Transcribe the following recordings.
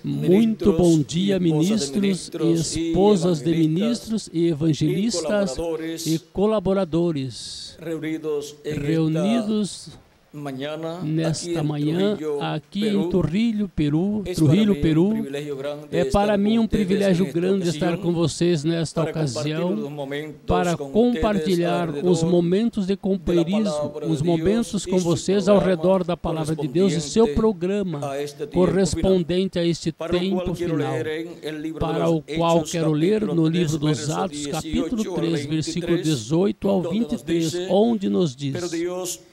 Muito bom dia, ministros e esposas de ministros e evangelistas e colaboradores reunidos nesta manhã aqui em Trujillo, Peru. É para mim um privilégio grande estar com vocês nesta ocasião para compartilhar os momentos de companheirismo, os momentos com vocês ao redor da Palavra de Deus e seu programa correspondente a este tempo final, para o qual quero ler no livro dos Atos, capítulo 3, versículo 18 ao 23, onde nos diz: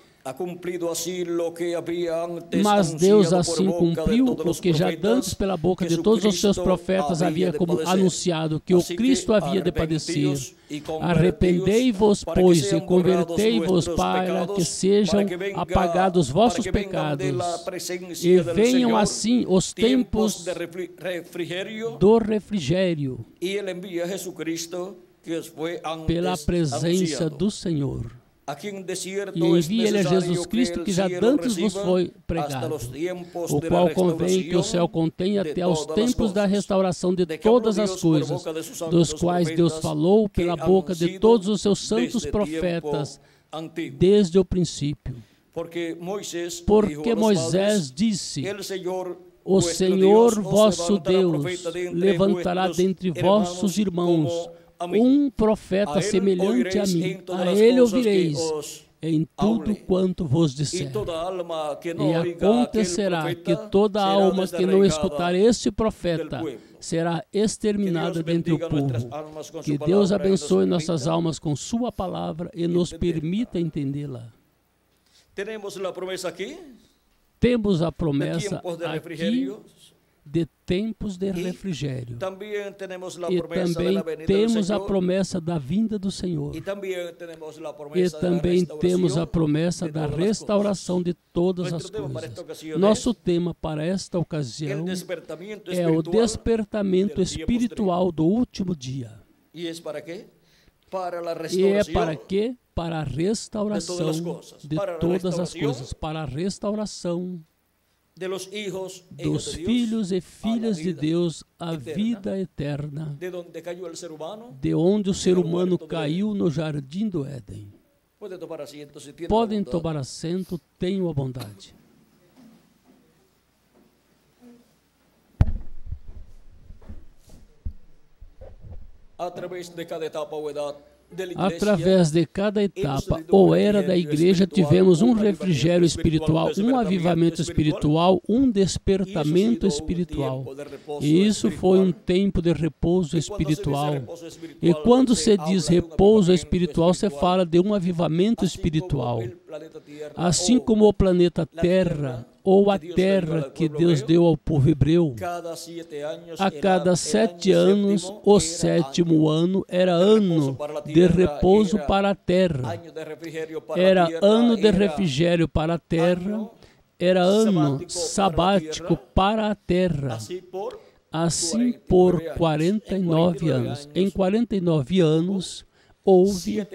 mas Deus assim cumpriu o que já dantes pela boca de todos os seus profetas havia como anunciado, que o Cristo havia de padecer. Arrependei-vos, pois, e convertei-vos para que sejam apagados vossos pecados, e venham assim os tempos do refrigério pela presença do Senhor. E envia ele a Jesus Cristo, que já dantes vos foi pregado, o qual convém que o céu contenha até aos tempos da restauração de todas as coisas, dos quais Deus falou pela boca de todos os seus santos profetas desde o princípio. Porque Moisés disse: o Senhor vosso Deus levantará dentre vossos irmãos um profeta semelhante a mim, a ele ouvireis em tudo quanto vos disser. E acontecerá que toda alma que não escutar este profeta será exterminada dentre o povo. Que Deus abençoe nossas almas com sua palavra e nos permita entendê-la. Temos a promessa aqui de tempos de refrigério. E também temos a promessa da vinda do Senhor. E também temos a promessa da restauração de todas as coisas. Nosso tema para esta ocasião é o despertamento espiritual do último dia. E é para quê? Para a restauração de todas as coisas. Para a restauração dos filhos e filhas de Deus à vida eterna, de onde o ser humano caiu no jardim do Éden. Podem tomar assento, tenham a bondade. Através de cada etapa ou era da igreja, tivemos um refrigério espiritual, um avivamento espiritual, um despertamento espiritual. E isso foi um tempo de repouso espiritual. E quando se diz repouso espiritual, se fala de um avivamento espiritual. Assim como o planeta Terra, ou a terra que Deus deu ao povo hebreu, a cada 7 anos, o 7º ano era ano de repouso para a terra, era ano de refrigério para a terra, era ano sabático para a terra. Assim por 49 anos. Em 49 anos, houve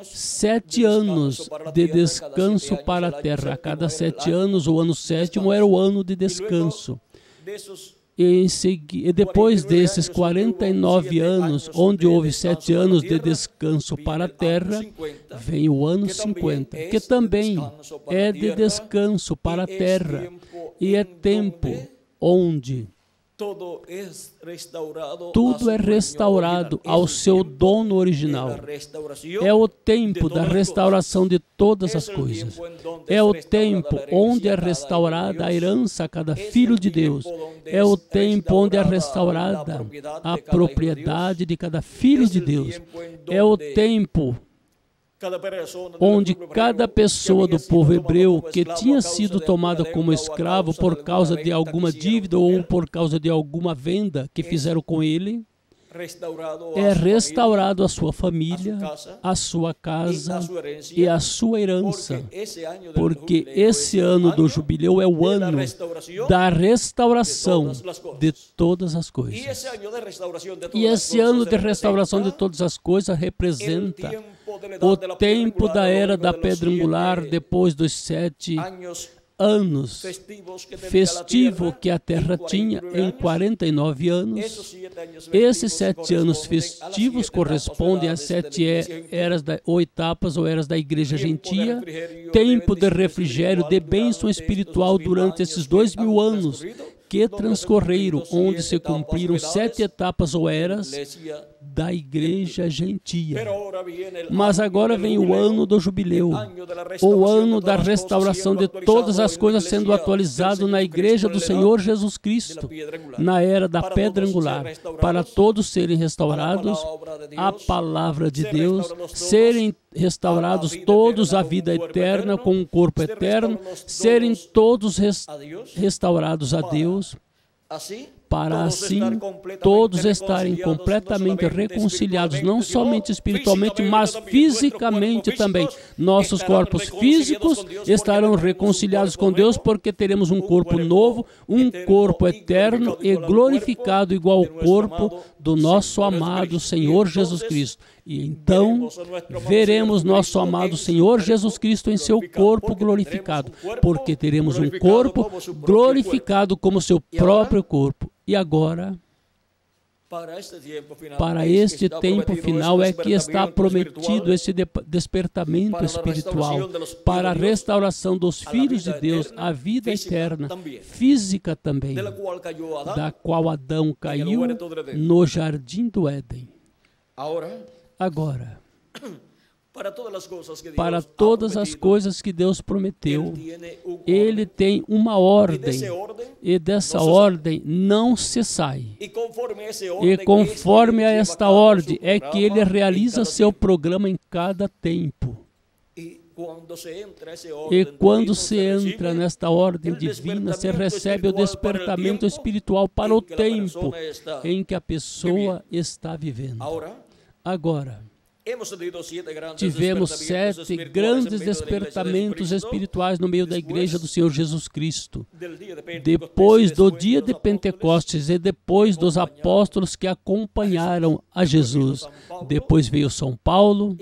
7 anos de descanso para a terra. A cada 7 anos, o ano 7º era o ano de descanso. E depois desses 49 anos, onde houve 7 anos de descanso para a terra, vem o ano 50, que também é de descanso para a terra. E é tempo onde tudo é restaurado ao seu dono original. É o tempo da restauração de todas as coisas. É o tempo onde é restaurada a herança a cada filho de Deus. É o tempo onde é restaurada a propriedade de cada filho de Deus. É o tempo onde cada pessoa do povo hebreu que tinha sido tomada como escravo por causa de alguma dívida ou por causa de alguma venda que fizeram com ele, é restaurado a sua família, a sua casa e a sua herança, porque esse ano do jubileu é o ano da restauração de todas as coisas. E esse ano de restauração de todas as coisas representa o tempo da era da pedra angular depois dos 7 anos festivo que a terra tinha em 49 anos. Esses 7 anos festivos correspondem às 7 eras ou etapas ou eras da igreja gentia, tempo de refrigério, de bênção espiritual durante esses 2000 anos que transcorreram, onde se cumpriram 7 etapas ou eras da igreja gentia. Mas agora vem o ano do jubileu, o ano da restauração de todas as coisas sendo atualizado na igreja do Senhor Jesus Cristo, na era da pedra angular, para todos serem restaurados à palavra de Deus, serem restaurados todos à vida eterna com um corpo eterno, serem todos restaurados a Deus, para assim todos estarem completamente reconciliados, não somente espiritualmente, mas fisicamente também. Nossos corpos físicos estarão reconciliados com Deus, porque teremos um corpo novo, um corpo eterno e glorificado, igual ao corpo do nosso amado Senhor Jesus Cristo. E então veremos nosso amado Senhor Jesus Cristo em seu corpo glorificado, porque teremos um corpo glorificado como seu próprio corpo. E agora, para este tempo final é que está prometido esse despertamento espiritual para a restauração dos filhos de Deus, a vida eterna, física também, da qual Adão caiu no jardim do Éden. Agora, para todas as coisas que Deus prometeu, Ele tem uma ordem, e dessa ordem não se sai. E conforme a esta ordem é que Ele realiza seu programa em cada tempo. E quando se entra nesta ordem divina, se recebe o despertamento espiritual para o tempo em que a pessoa está vivendo. Agora, tivemos 7 grandes despertamentos espirituais no meio da igreja do Senhor Jesus Cristo. Depois do dia de Pentecostes e depois dos apóstolos que acompanharam a Jesus. Depois veio São Paulo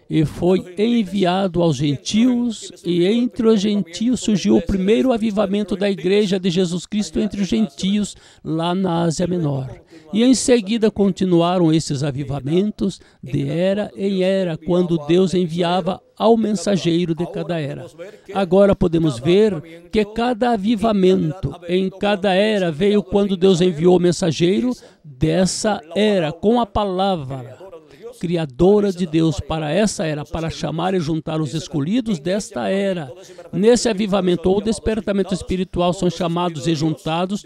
e foi enviado aos gentios, e entre os gentios surgiu o primeiro avivamento da igreja de Jesus Cristo entre os gentios lá na Ásia Menor. E em seguida continuaram esses avivamentos de era em era, quando Deus enviava ao mensageiro de cada era. Agora podemos ver que cada avivamento em cada era veio quando Deus enviou o mensageiro dessa era, com a palavra criadora de Deus para essa era, para chamar e juntar os escolhidos desta era. Nesse avivamento ou despertamento espiritual são chamados e juntados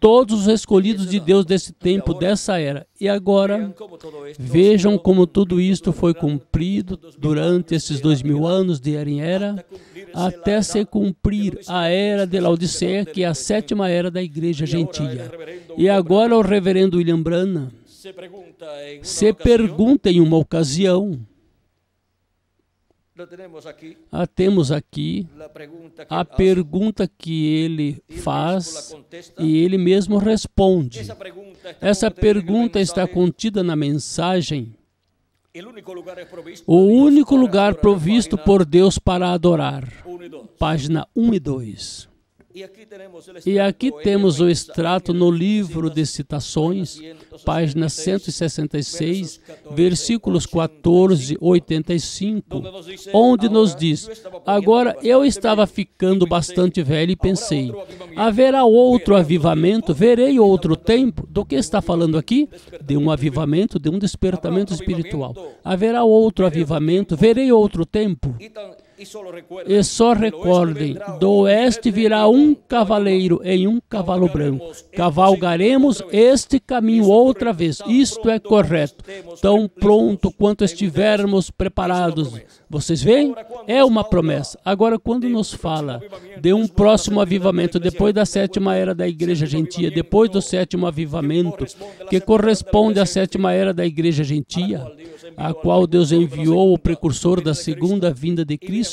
todos os escolhidos de Deus desse tempo, dessa era. E agora, vejam como tudo isto foi cumprido durante esses 2000 anos de era em era, até se cumprir a era de Laodiceia, que é a 7ª era da igreja gentia. E agora o reverendo William Branham se pergunta em uma ocasião, temos aqui a pergunta que ele faz e ele mesmo responde. Essa pergunta está contida na mensagem: o único lugar provisto por Deus para adorar. Página 1 e 2. E aqui temos o extrato no livro de citações, página 166, versículos 14 e 85, onde nos diz: agora eu estava ficando bastante velho e pensei, haverá outro avivamento, verei outro tempo. Do que está falando aqui? De um avivamento, de um despertamento espiritual. Haverá outro avivamento, verei outro tempo. E só recordem, do oeste virá um cavaleiro em um cavalo branco. Cavalgaremos este caminho outra vez. Isto é correto. Tão pronto quanto estivermos preparados. Vocês veem? É uma promessa. Agora, quando nos fala de um próximo avivamento, depois da 7ª era da igreja gentia, depois do 7º avivamento, que corresponde à 7ª era da igreja gentia, a qual Deus enviou o precursor da segunda vinda de Cristo.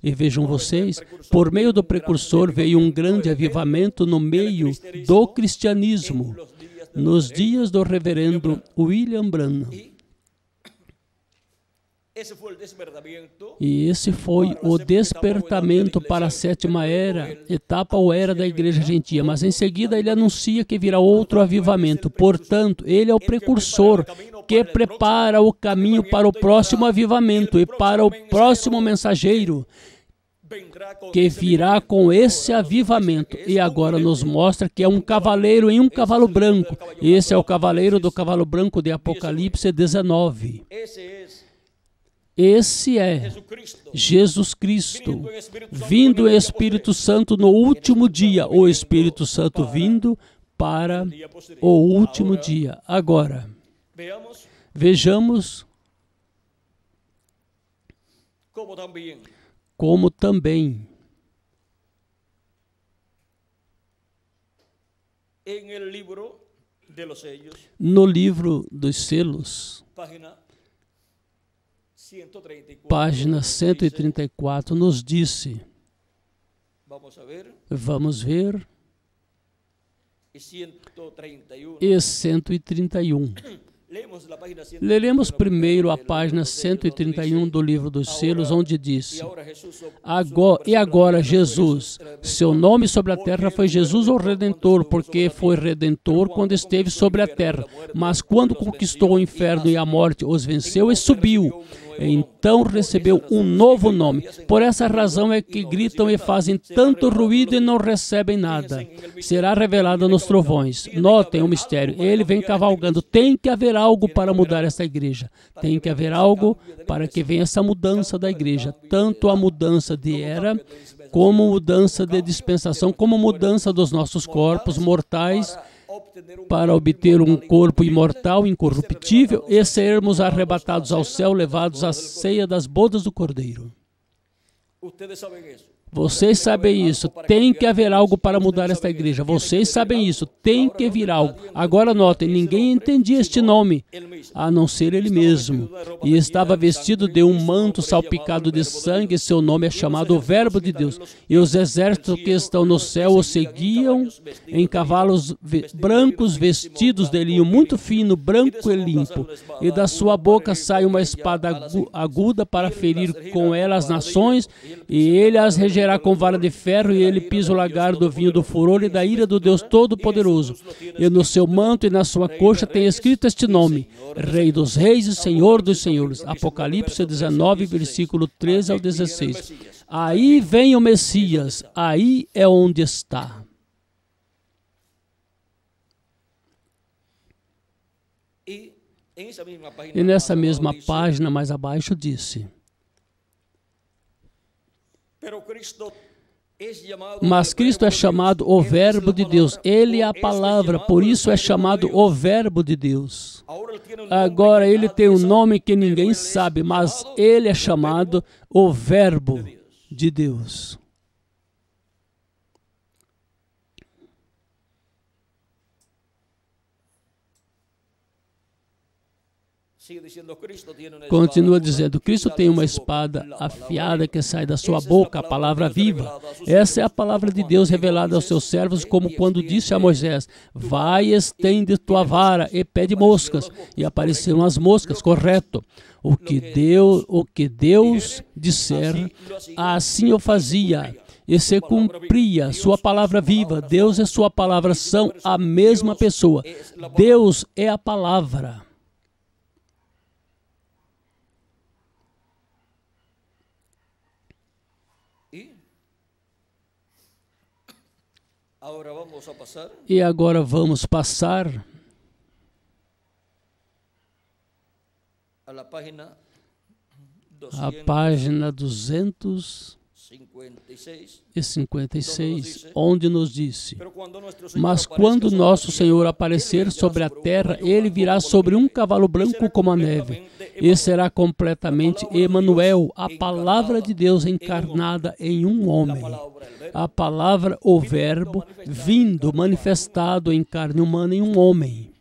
E vejam vocês, por meio do precursor veio um grande avivamento no meio do cristianismo, nos dias do reverendo William Branham. E esse foi o despertamento para a sétima etapa ou era da igreja gentia. Mas em seguida ele anuncia que virá outro avivamento. Portanto, ele é o precursor que prepara o caminho para o próximo avivamento e para o próximo mensageiro que virá com esse avivamento. E agora nos mostra que é um cavaleiro em um cavalo branco. Esse é o cavaleiro do cavalo branco de Apocalipse 19. Esse é Jesus Cristo, vindo em Espírito Santo no último dia, o Espírito Santo vindo para o último dia. Agora, vejamos como também no livro dos selos, página 134, nos disse, vamos ver, e 131. Leremos primeiro a página 131 do livro dos selos, onde disse, agora Jesus, seu nome sobre a terra foi Jesus o Redentor, porque foi Redentor quando esteve sobre a terra, mas quando conquistou o inferno e a morte, os venceu e subiu. Então recebeu um novo nome. Por essa razão é que gritam e fazem tanto ruído e não recebem nada. Será revelado nos trovões. Notem o mistério. Ele vem cavalgando. Tem que haver algo para mudar essa igreja. Tem que haver algo para que venha essa mudança da igreja. Tanto a mudança de era, como mudança de dispensação, como mudança dos nossos corpos mortais, para obter um corpo imortal, incorruptível, e sermos arrebatados ao céu, levados à ceia das bodas do Cordeiro. Vocês sabem isso. Tem que haver algo para mudar esta igreja. Vocês sabem isso. Tem que vir algo. Agora notem, ninguém entendia este nome, a não ser ele mesmo. E estava vestido de um manto salpicado de sangue, e seu nome é chamado o Verbo de Deus. E os exércitos que estão no céu o seguiam em cavalos brancos vestidos de linho muito fino, branco e limpo. E da sua boca sai uma espada aguda para ferir com ela as nações, e ele as regerá com vara de ferro, e ele pisa o lagar do vinho do furor e da ira do Deus Todo-Poderoso. E no seu manto e na sua coxa tem escrito este nome: Rei dos Reis e Senhor dos Senhores. Apocalipse 19, versículo 13 ao 16. Aí vem o Messias, aí é onde está. E nessa mesma página, mais abaixo, disse: mas Cristo é chamado o Verbo de Deus. Ele é a palavra, por isso é chamado o Verbo de Deus. Agora ele tem um nome que ninguém sabe, mas ele é chamado o Verbo de Deus. Continua dizendo, Cristo tem uma espada afiada que sai da sua boca, a palavra viva. Essa é a palavra de Deus revelada aos seus servos, como quando disse a Moisés: vai, estende tua vara e pede moscas. E apareceram as moscas, correto. O que Deus disser, assim eu fazia. E se cumpria sua palavra viva. Deus e sua palavra são a mesma pessoa. Deus é a palavra. E agora vamos passar à página 256, onde nos disse: mas quando nosso Senhor aparecer sobre a terra, ele virá sobre um cavalo branco como a neve, e será completamente Emanuel, a palavra de Deus encarnada em um homem. A palavra, o Verbo, vindo, manifestado em carne humana em um homem.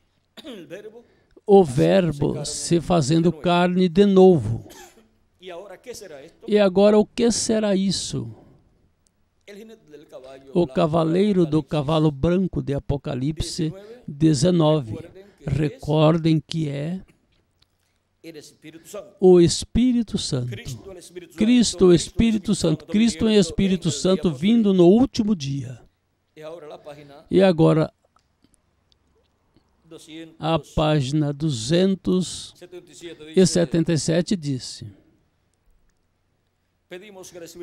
O Verbo se fazendo carne de novo. E agora o que será isso? O cavaleiro do cavalo branco de Apocalipse 19. Recordem que é O Espírito Santo. Cristo, o Espírito Santo. Cristo em Espírito Santo vindo no último dia. E agora, a página 277 disse: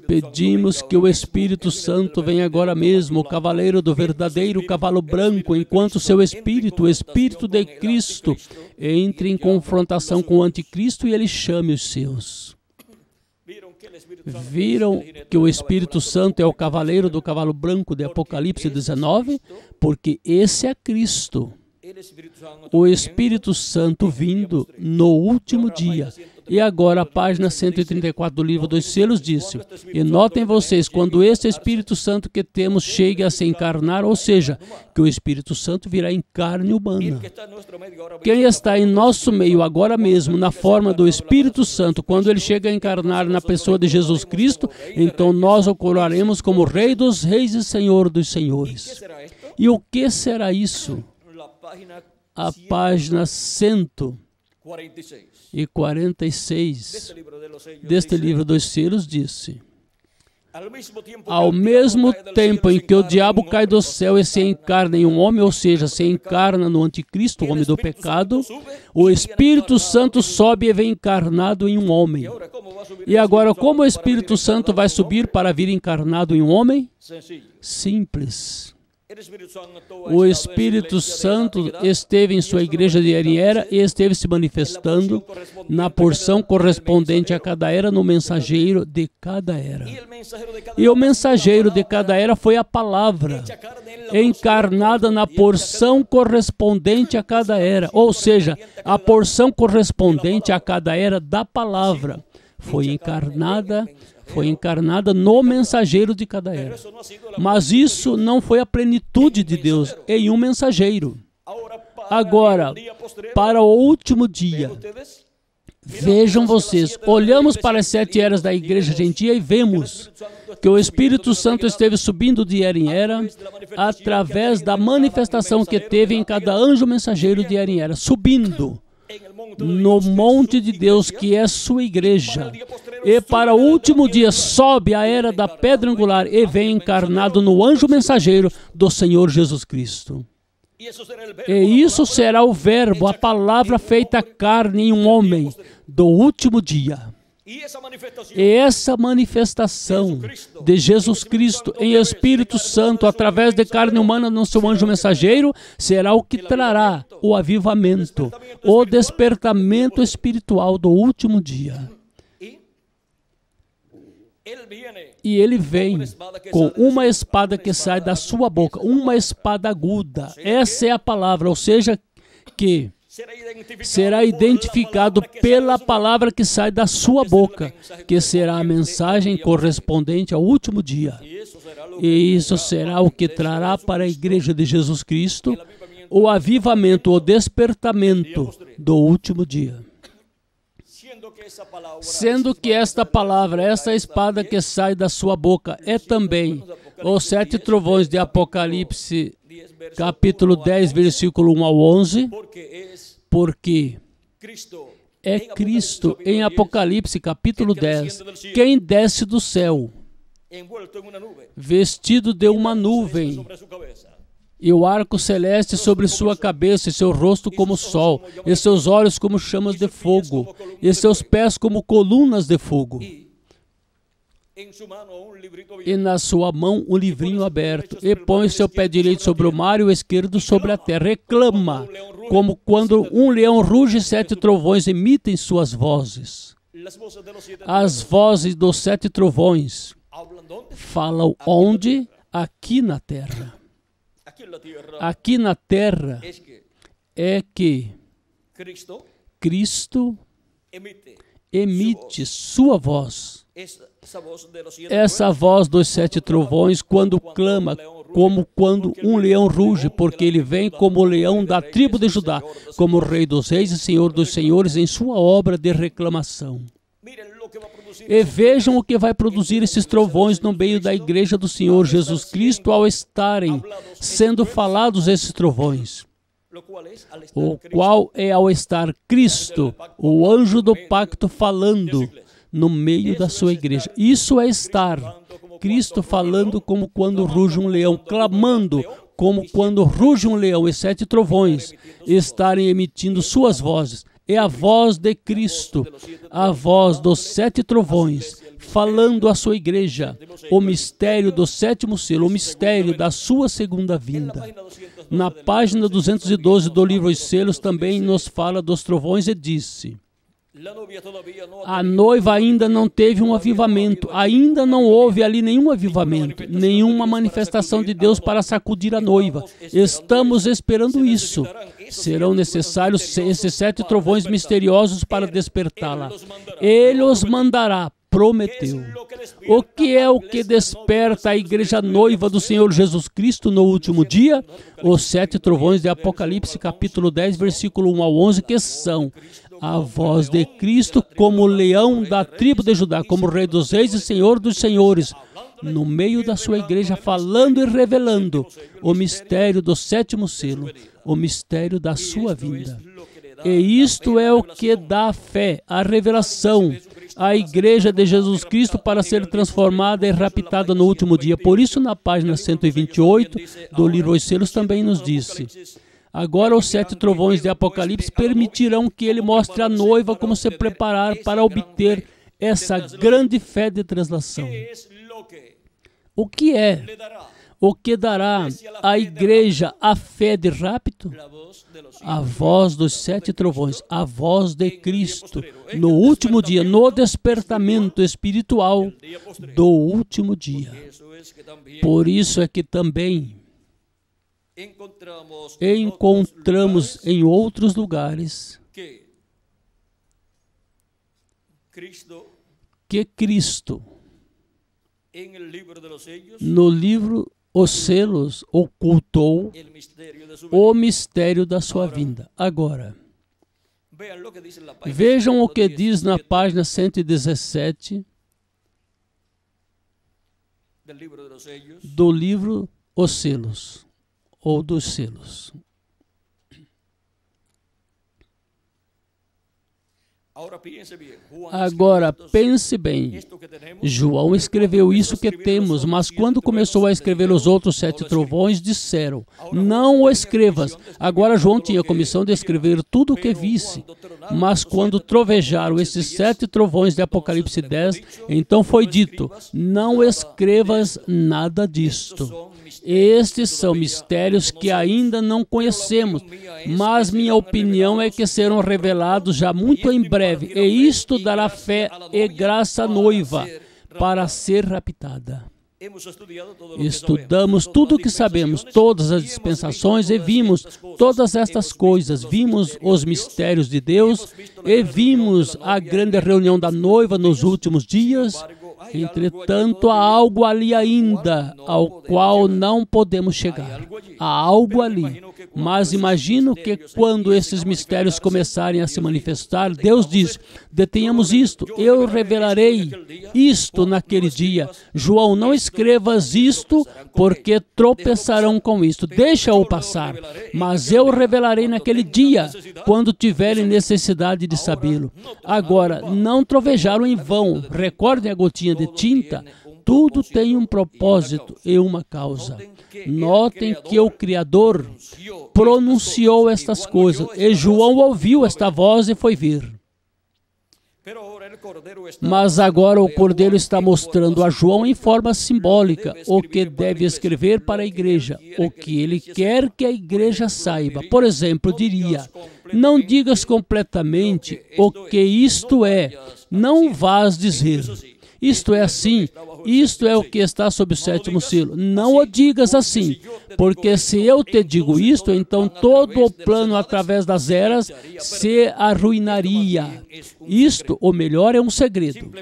pedimos que o Espírito Santo venha agora mesmo, o cavaleiro do verdadeiro cavalo branco, enquanto seu Espírito, o Espírito de Cristo, entre em confrontação com o anticristo e ele chame os seus. Viram que o Espírito Santo é o cavaleiro do cavalo branco de Apocalipse 19? Porque esse é Cristo. O Espírito Santo vindo no último dia. E agora a página 134 do livro dos selos disse: e notem vocês, quando esse Espírito Santo que temos chegue a se encarnar, ou seja, que o Espírito Santo virá em carne humana. Quem está em nosso meio agora mesmo, na forma do Espírito Santo, quando ele chega a encarnar na pessoa de Jesus Cristo, então nós o coroaremos como Rei dos Reis e Senhor dos Senhores. E o que será isso? A página 146 deste livro dos selos disse: ao mesmo tempo em que o diabo cai do céu e se encarna em um homem, ou seja, se encarna no anticristo, o homem do pecado, o Espírito Santo sobe e vem encarnado em um homem. E agora, como o Espírito Santo vai subir para vir encarnado em um homem? Simples. O Espírito Santo esteve em sua igreja de era em era e esteve se manifestando na porção correspondente a cada era no mensageiro de cada era. E o mensageiro de cada era foi a palavra, encarnada na porção correspondente a cada era, ou seja, a porção correspondente a cada era da palavra foi encarnada no mensageiro de cada era. Mas isso não foi a plenitude de Deus em um mensageiro. Agora, para o último dia, vejam vocês, olhamos para as 7 eras da igreja gentia e vemos que o Espírito Santo esteve subindo de era em era através da manifestação que teve em cada anjo mensageiro de era em era, subindo no monte de Deus, que é sua igreja. E para o último dia sobe a era da pedra angular e vem encarnado no anjo mensageiro do Senhor Jesus Cristo. E isso será o verbo, a palavra feita carne em um homem do último dia. E essa manifestação de Jesus Cristo em Espírito Santo através de carne humana no seu anjo mensageiro será o que trará o avivamento, o despertamento espiritual do último dia. E ele vem com uma espada que sai da sua boca, uma espada aguda. Essa é a palavra, ou seja, que será identificado pela palavra que sai da sua boca, que será a mensagem correspondente ao último dia. E isso será o que trará para a igreja de Jesus Cristo o avivamento, o despertamento do último dia. Sendo que esta palavra, essa espada que sai da sua boca, é também os 7 trovões de Apocalipse, capítulo 10, versículo 1 ao 11, porque é Cristo, em Apocalipse, capítulo 10, quem desce do céu, vestido de uma nuvem, e o arco celeste sobre sua cabeça, e seu rosto como o sol, e seus olhos como chamas de fogo, e seus pés como colunas de fogo. E na sua mão um livrinho aberto, e põe seu pé direito sobre o mar e o esquerdo sobre a terra. Reclama, como quando um leão ruge, 7 trovões emitem suas vozes. As vozes dos 7 trovões falam onde? Aqui na terra. Aqui na terra é que Cristo emite sua voz. Essa voz dos 7 trovões, quando clama, como quando um leão ruge, porque ele vem como o leão da tribo de Judá, como Rei dos Reis e Senhor dos Senhores em sua obra de reclamação. E vejam o que vai produzir esses trovões no meio da igreja do Senhor Jesus Cristo ao estarem sendo falados esses trovões. o qual é ao estar Cristo, o anjo do pacto, falando no meio da sua igreja. Isso é estar Cristo falando como quando ruge um leão, clamando como quando ruge um leão, e 7 trovões estarem emitindo suas vozes. É a voz de Cristo, a voz dos 7 trovões, falando à sua igreja, o mistério do 7º selo, o mistério da sua segunda vinda. Na página 212 do livro Os Selos também nos fala dos trovões e disse: a noiva ainda não teve um avivamento, ainda não houve ali nenhum avivamento, nenhuma manifestação de Deus para sacudir a noiva. Estamos esperando isso. Serão necessários esses 7 trovões misteriosos para despertá-la. Ele os mandará, prometeu. O que é o que desperta a igreja noiva do Senhor Jesus Cristo no último dia? Os 7 trovões de Apocalipse, capítulo 10, versículo 1 ao 11, que são a voz de Cristo como leão da tribo de Judá, como Rei dos Reis e Senhor dos Senhores, no meio da sua igreja, falando e revelando o mistério do 7º selo, o mistério da sua vinda. E isto é o que dá fé, a revelação, à igreja de Jesus Cristo para ser transformada e raptada no último dia. Por isso, na página 128 do livro Os Selos também nos disse: agora os 7 trovões de Apocalipse permitirão que ele mostre à noiva como se preparar para obter essa grande fé de translação. O que é? O que dará à igreja a fé de rapto? A voz dos 7 trovões, a voz de Cristo, no último dia, no despertamento espiritual do último dia. Por isso é que também encontramos em outros lugares que Cristo, no livro Os Selos, ocultou o mistério da sua vinda. Agora, vejam o que diz na página 117 do livro Os Selos, ou dos Selos. Agora, pense bem. João escreveu isso que temos, mas quando começou a escrever os outros 7 trovões, disseram: não o escrevas. Agora João tinha a comissão de escrever tudo o que visse. Mas quando trovejaram esses 7 trovões de Apocalipse 10, então foi dito: não escrevas nada disto. Estes são mistérios que ainda não conhecemos, mas minha opinião é que serão revelados já muito em breve, e isto dará fé e graça à noiva para ser raptada. Estudamos tudo o que sabemos, todas as dispensações, e vimos todas estas coisas. Vimos os mistérios de Deus e vimos a grande reunião da noiva nos últimos dias. Entretanto, há algo ali ainda, ao qual não podemos chegar. Há algo ali. Mas imagino que quando esses mistérios começarem a se manifestar, Deus diz: detenhamos isto, eu revelarei isto naquele dia. João, não escrevas isto, porque tropeçarão com isto. Deixa-o passar. Mas eu revelarei naquele dia, quando tiverem necessidade de sabê-lo. Agora, não trovejaram em vão. Recordem a gotinha de tinta. Tudo tem um propósito e uma causa. Notem que o Criador pronunciou estas coisas, e João ouviu esta voz e foi ver. Mas agora o Cordeiro está mostrando a João em forma simbólica o que deve escrever para a igreja, o que ele quer que a igreja saiba. Por exemplo, diria: não digas completamente o que isto é, não vás dizer. Isto é assim, isto é o que está sob o 7º selo. Não o digas assim, porque se eu te digo isto, então todo o plano através das eras se arruinaria. Isto, ou melhor, é um segredo.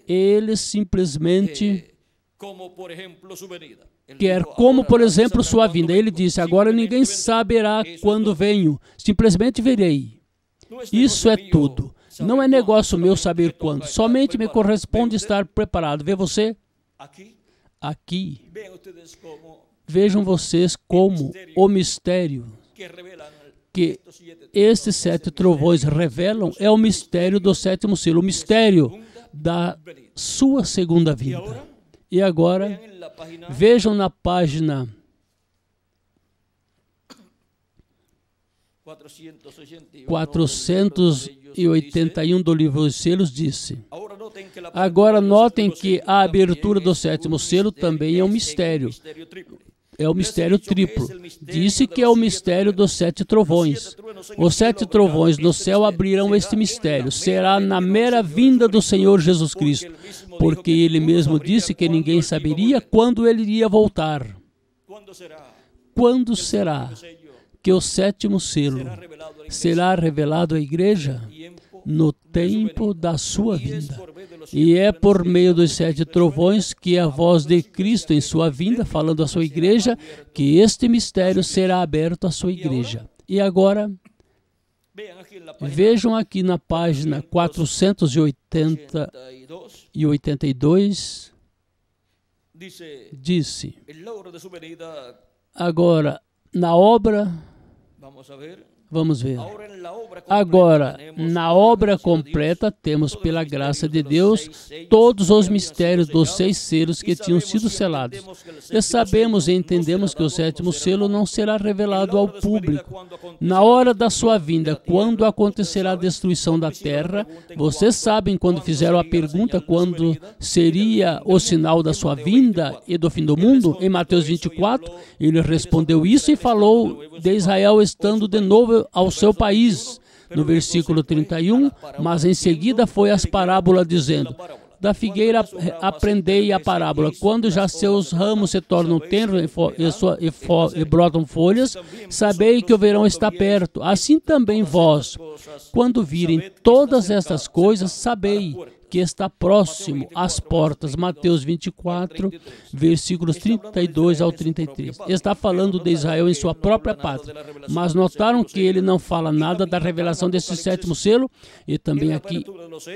Ele simplesmente quer, como por exemplo sua vinda. Ele disse: agora ninguém saberá quando venho, simplesmente verei. Isso é tudo. Não é negócio meu saber quando, somente me corresponde estar preparado. Vê você? Aqui. Vejam vocês como o mistério que estes 7 trovões revelam é o mistério do 7º selo, o mistério da sua segunda vinda. E agora, vejam na página 481 do livro dos selos, disse: agora notem que a abertura do 7º selo também é um mistério. É o mistério triplo. Disse que é o mistério dos 7 trovões. Os 7 trovões no céu abrirão este mistério. Será na mera vinda do Senhor Jesus Cristo, porque Ele mesmo disse que ninguém saberia quando Ele iria voltar. Quando será que o 7º selo será revelado à igreja? No tempo da sua vinda. E é por meio dos 7 trovões que a voz de Cristo em sua vinda, falando à sua igreja, que este mistério será aberto à sua igreja. E agora, vejam aqui na página 480 e 82, disse, agora, na obra, vamos ver. Agora, na obra completa, temos pela graça de Deus todos os mistérios dos 6 selos que tinham sido selados. E sabemos e entendemos que o 7º selo não será revelado ao público. Na hora da sua vinda, quando acontecerá a destruição da terra, vocês sabem quando fizeram a pergunta quando seria o sinal da sua vinda e do fim do mundo? Em Mateus 24, ele respondeu isso e falou de Israel estando de novo ao seu país. No versículo 31, mas em seguida foi as parábolas dizendo, da figueira aprendei a parábola, quando já seus ramos se tornam tenros e brotam folhas, sabei que o verão está perto. Assim também vós, quando virem todas estas coisas, sabei que está próximo às portas. Mateus 24, versículos 32 ao 33. Está falando de Israel em sua própria pátria. Mas notaram que ele não fala nada da revelação desse 7º selo? E também aqui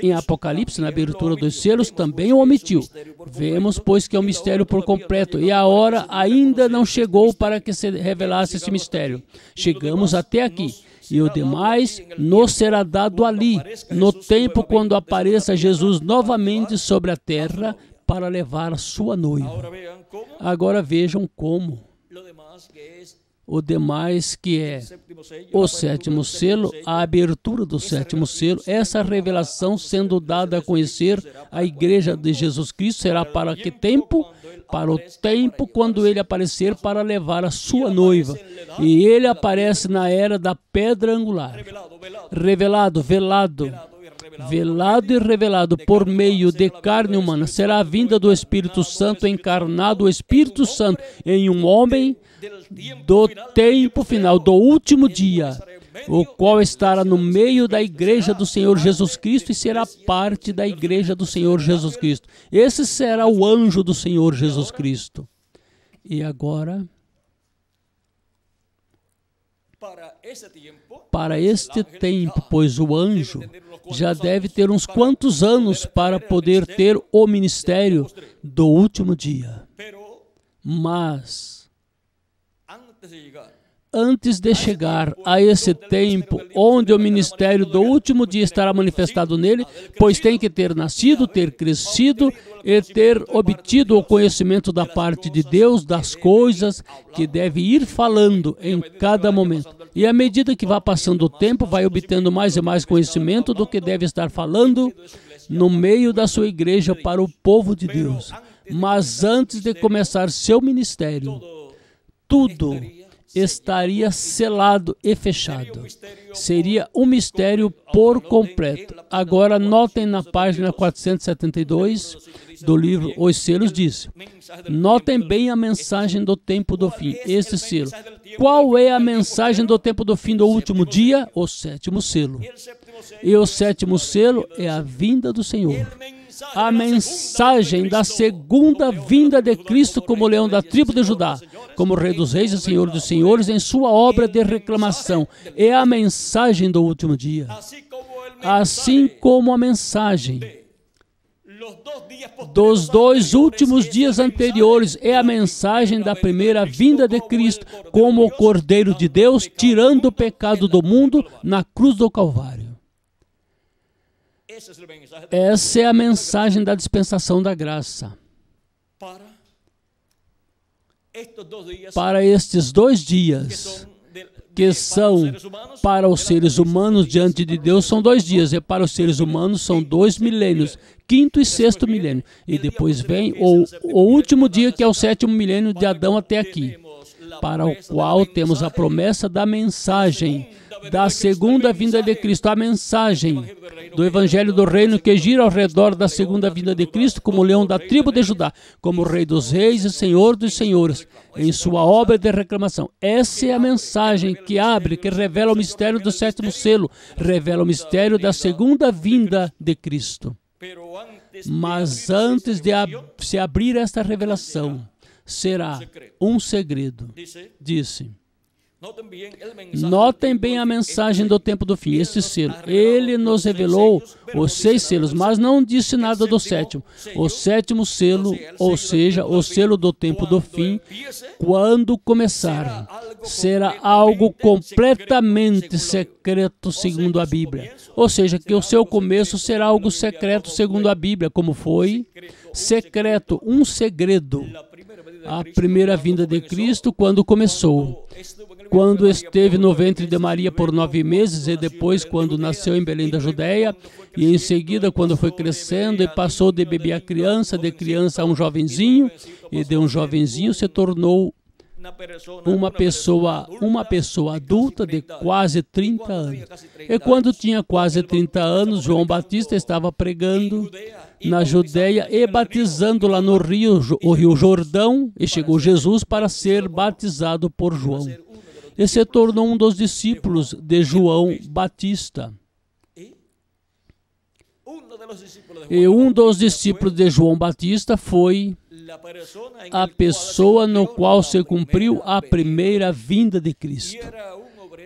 em Apocalipse, na abertura dos selos, também o omitiu. Vemos, pois, que é um mistério por completo. E a hora ainda não chegou para que se revelasse esse mistério. Chegamos até aqui. E o demais nos será dado ali, no tempo quando apareça Jesus novamente sobre a terra para levar a sua noiva. Agora vejam como o demais que é o 7º selo, a abertura do 7º selo, essa revelação sendo dada a conhecer à igreja de Jesus Cristo será para que tempo? Para o tempo quando ele aparecer para levar a sua noiva. E ele aparece na era da pedra angular. Revelado, velado e revelado por meio de carne humana. Será a vinda do Espírito Santo encarnado, o Espírito Santo em um homem do tempo final, do último dia, o qual estará no meio da igreja do Senhor Jesus Cristo e será parte da igreja do Senhor Jesus Cristo. Esse será o anjo do Senhor Jesus Cristo. E agora, para este tempo, pois o anjo já deve ter uns quantos anos para poder ter o ministério do último dia. Mas antes de chegar a esse tempo, onde o ministério do último dia estará manifestado nele, pois tem que ter nascido, ter crescido e ter obtido o conhecimento da parte de Deus, das coisas que deve ir falando em cada momento. E à medida que vai passando o tempo, vai obtendo mais e mais conhecimento do que deve estar falando no meio da sua igreja para o povo de Deus. Mas antes de começar seu ministério, tudo estaria selado e fechado. Seria um mistério por completo. Agora notem na página 472 do livro Os Selos, diz: notem bem a mensagem do tempo do fim, esse selo. Qual é a mensagem do tempo do fim do último dia? O 7º selo. E o 7º selo é a vinda do Senhor. A mensagem da segunda vinda de Cristo como leão da tribo de Judá, como Rei dos Reis e Senhor dos Senhores, em sua obra de reclamação. É a mensagem do último dia. Assim como a mensagem dos 2 últimos dias anteriores é a mensagem da primeira vinda de Cristo como o Cordeiro de Deus, tirando o pecado do mundo na cruz do Calvário. Essa é a mensagem da dispensação da graça. Para estes 2 dias, que são para os seres humanos diante de Deus, são 2 dias, e para os seres humanos são 2 milênios, 5º e 6º milênio. E depois vem o último dia, que é o 7º milênio de Adão até aqui, para o qual temos a promessa da mensagem da segunda vinda de Cristo, a mensagem do Evangelho do Reino que gira ao redor da segunda vinda de Cristo como leão da tribo de Judá, como Rei dos Reis e Senhor dos Senhores, em sua obra de reclamação. Essa é a mensagem que abre, que revela o mistério do 7º selo, revela o mistério da segunda vinda de Cristo. Mas antes de se abrir esta revelação, será um segredo, disse. Notem bem a mensagem do tempo do fim, este selo. Ele nos revelou os 6 selos, mas não disse nada do 7º. O 7º selo, ou seja, o selo do tempo do fim, quando começar, será algo completamente secreto segundo a Bíblia. Ou seja, que o seu começo será algo secreto segundo a Bíblia, como foi secreto, um segredo. A primeira vinda de Cristo, quando começou, quando esteve no ventre de Maria por 9 meses, e depois quando nasceu em Belém da Judéia, e em seguida quando foi crescendo e passou de bebê a criança, de criança a um jovenzinho, e de um jovenzinho se tornou uma pessoa adulta de quase 30 anos. E quando tinha quase 30 anos, João Batista estava pregando na Judéia e batizando lá no o rio Jordão, e chegou Jesus para ser batizado por João. E se tornou um dos discípulos de João Batista. E um dos discípulos de João Batista foi a pessoa no qual se cumpriu a primeira vinda de Cristo.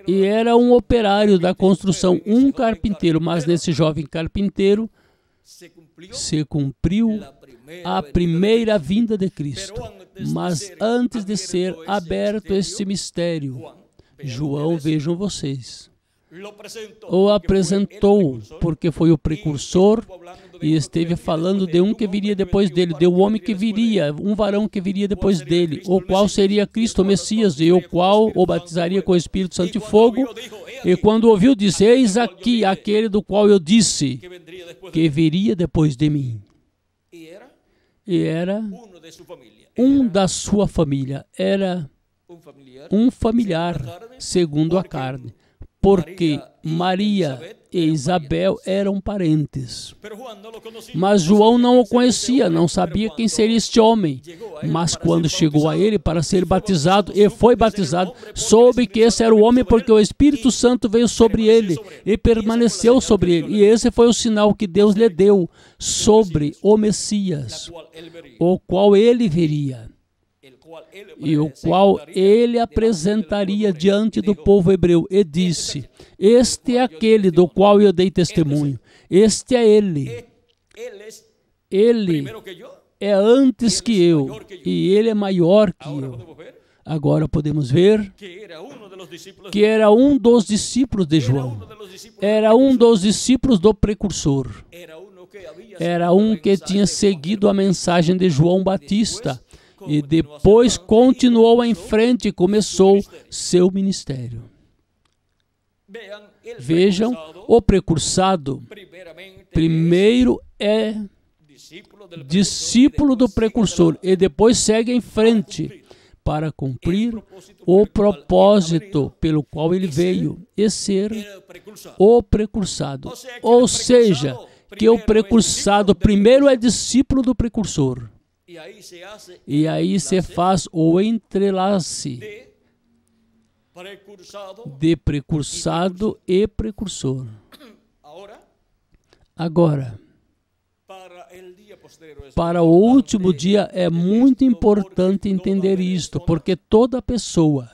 E era um operário da construção, um carpinteiro, mas nesse jovem carpinteiro se cumpriu a primeira vinda de Cristo. Mas antes de ser aberto esse mistério, João, vejam vocês, o apresentou, porque foi o precursor e esteve falando de um que viria depois dele, de um homem que viria, um varão que viria depois dele, o qual seria Cristo, o Messias, e o qual o batizaria com o Espírito Santo e fogo. E quando ouviu, disse: eis aqui aquele do qual eu disse que viria depois de mim. E era um da sua família, era um familiar segundo a carne, porque Maria e Isabel eram parentes. Mas João não o conhecia, não sabia quem seria este homem. Mas quando chegou a ele para ser batizado, e foi batizado, soube que esse era o homem, porque o Espírito Santo veio sobre ele e permaneceu sobre ele. E esse foi o sinal que Deus lhe deu sobre o Messias, o qual ele veria, e o qual ele apresentaria diante do povo hebreu, e disse: este é aquele do qual eu dei testemunho, este é ele. Ele é antes que eu, e ele é maior que eu. Agora podemos ver que era um dos discípulos de João, era um dos discípulos do precursor, era um que tinha seguido a mensagem de João Batista, e depois continuou em frente e começou seu ministério. Vejam, o precursado primeiro é discípulo do precursor e depois segue em frente para cumprir o propósito pelo qual ele veio, e ser o precursado. Ou seja, que o precursado primeiro é discípulo do precursor. E aí se faz o entrelace de precursado e precursor. Agora, para o último dia é muito importante entender isto, porque toda pessoa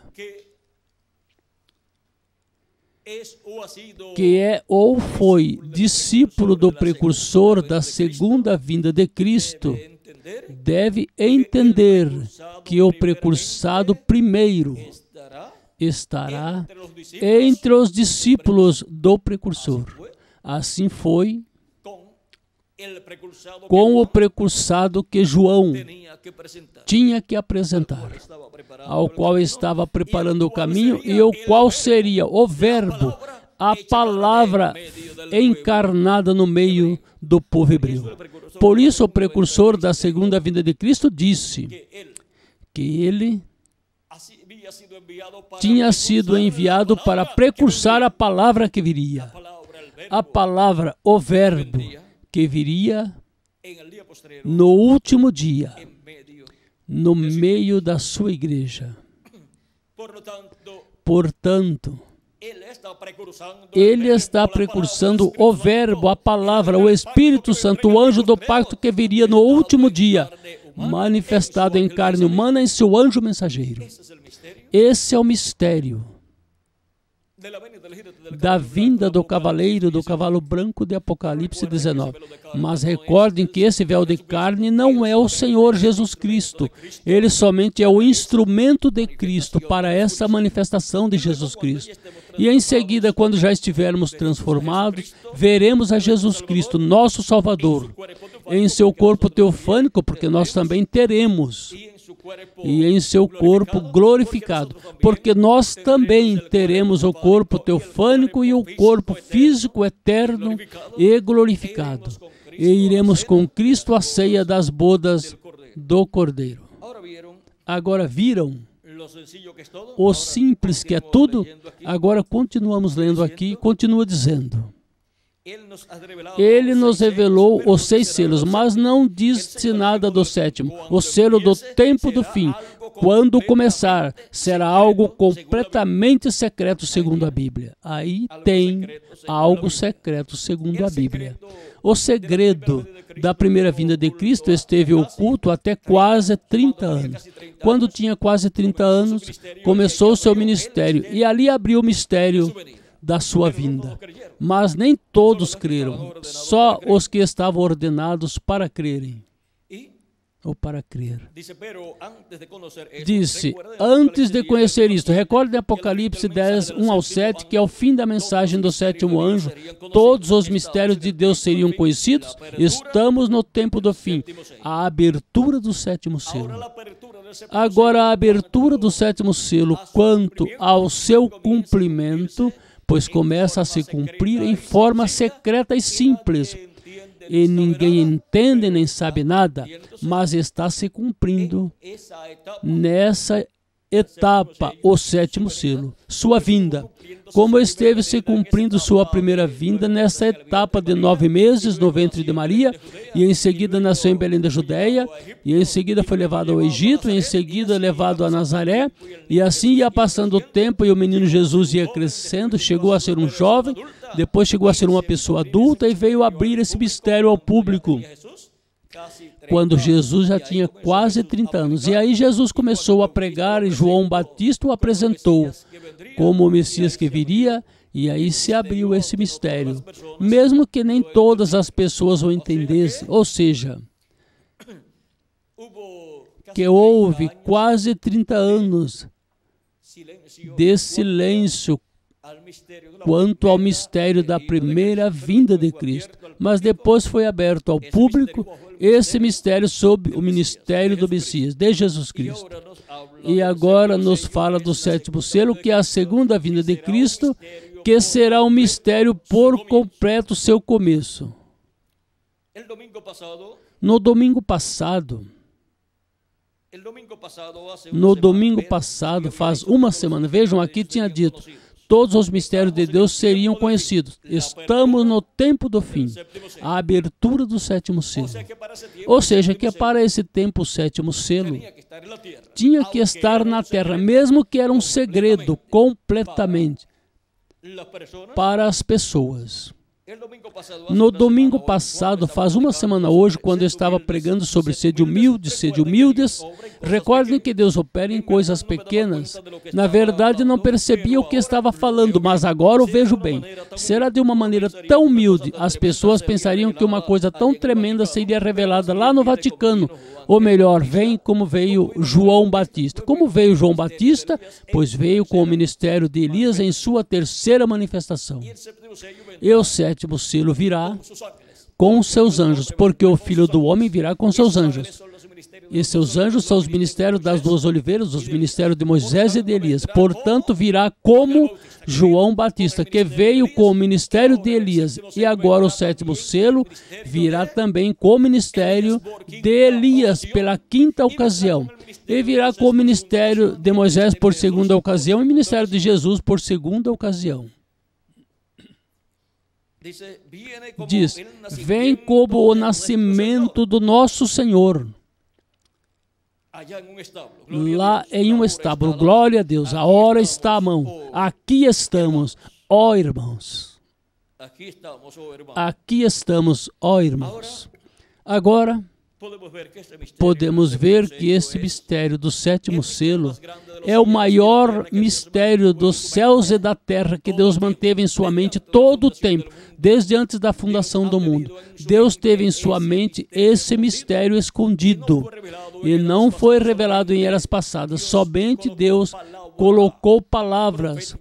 que é ou foi discípulo do precursor da segunda vinda de Cristo, deve entender que o precursado primeiro estará entre os discípulos do precursor. Assim foi com o precursado que João tinha que apresentar, ao qual estava preparando o caminho e o qual seria o Verbo, a palavra encarnada no meio do povo hebreu. Por isso o precursor da segunda vinda de Cristo disse que ele tinha sido enviado para precursar a palavra que viria. A palavra, o Verbo, que viria no último dia, no meio da sua igreja. Portanto, ele está precursando o Verbo, a palavra, o Espírito Santo, o anjo do pacto que viria no último dia, manifestado em carne humana em seu anjo mensageiro. Esse é o mistério da vinda do cavaleiro, do cavalo branco de Apocalipse 19. Mas recordem que esse véu de carne não é o Senhor Jesus Cristo. Ele somente é o instrumento de Cristo para essa manifestação de Jesus Cristo. E em seguida, quando já estivermos transformados, veremos a Jesus Cristo, nosso Salvador, em seu corpo teofânico, porque nós também teremos, e em seu corpo glorificado, porque nós também teremos o corpo teofânico e o corpo físico eterno e glorificado. E iremos com Cristo à ceia das bodas do Cordeiro. Agora viram o simples que é tudo? Agora continuamos lendo aqui, continua dizendo. Ele nos revelou os 6 selos, mas não disse nada do 7º, o selo do tempo do fim. Quando começar, será algo completamente secreto segundo a Bíblia. Aí tem algo secreto segundo a Bíblia. O segredo da primeira vinda de Cristo esteve oculto até quase 30 anos. Quando tinha quase 30 anos, começou o seu ministério e ali abriu o mistério da sua vinda. Mas nem todos creram, só os que estavam ordenados para crerem, ou para crer. Disse, antes de conhecer isto, recordem Apocalipse 10, 1 ao 7, que ao fim da mensagem do 7º anjo, todos os mistérios de Deus seriam conhecidos. Estamos no tempo do fim, a abertura do 7º selo. Agora, a abertura do 7º selo, quanto ao seu cumprimento, pois começa a se cumprir em forma secreta e simples, e ninguém entende nem sabe nada, mas está se cumprindo nessa etapa, o 7º selo, sua vinda. Como esteve se cumprindo sua primeira vinda nessa etapa de 9 meses no ventre de Maria, e em seguida nasceu em Belém da Judéia, e em seguida foi levado ao Egito, e em seguida levado a Nazaré, e assim ia passando o tempo e o menino Jesus ia crescendo, chegou a ser um jovem, depois chegou a ser uma pessoa adulta e veio abrir esse mistério ao público, quando Jesus já tinha quase 30 anos. E aí Jesus começou a pregar e João Batista o apresentou como o Messias que viria, e aí se abriu esse mistério, mesmo que nem todas as pessoas o entendessem, ou seja, que houve quase 30 anos de silêncio quanto ao mistério da primeira vinda de Cristo. Mas depois foi aberto ao público esse mistério sob o ministério do Messias, de Jesus Cristo. E agora nos fala do 7º selo, que é a segunda vinda de Cristo, que será um mistério por completo seu começo. No domingo passado, faz uma semana, vejam aqui, tinha dito, todos os mistérios de Deus seriam conhecidos. Estamos no tempo do fim, a abertura do 7º selo. Ou seja, que para esse tempo o 7º selo tinha que estar na terra, mesmo que era um segredo completamente para as pessoas. No domingo passado, faz uma semana hoje, quando eu estava pregando sobre sede humildes, recordem que Deus opera em coisas pequenas. Na verdade, não percebia o que estava falando, mas agora o vejo bem. Será de uma maneira tão humilde, as pessoas pensariam que uma coisa tão tremenda seria revelada lá no Vaticano. Ou melhor, vem como veio João Batista. Como veio João Batista? Pois veio com o ministério de Elias em sua terceira manifestação. E o sétimo selo virá com seus anjos, porque o Filho do Homem virá com seus anjos. E seus anjos são os ministérios das duas oliveiras, os ministérios de Moisés e de Elias. Portanto, virá como João Batista, que veio com o ministério de Elias. E agora o sétimo selo virá também com o ministério de Elias pela quinta ocasião. E virá com o ministério de Moisés por segunda ocasião e o ministério de Jesus por segunda ocasião. Diz, vem como o nascimento do nosso Senhor. Lá em um estábulo, glória a Deus, a hora está à mão. Aqui estamos, ó irmãos. Aqui estamos, ó irmãos. Agora, podemos ver que esse mistério do sétimo selo é o maior mistério dos céus e da terra que Deus manteve em sua mente todo o tempo, desde antes da fundação do mundo. Deus teve em sua mente esse mistério escondido e não foi revelado em eras passadas. Somente Deus colocou palavras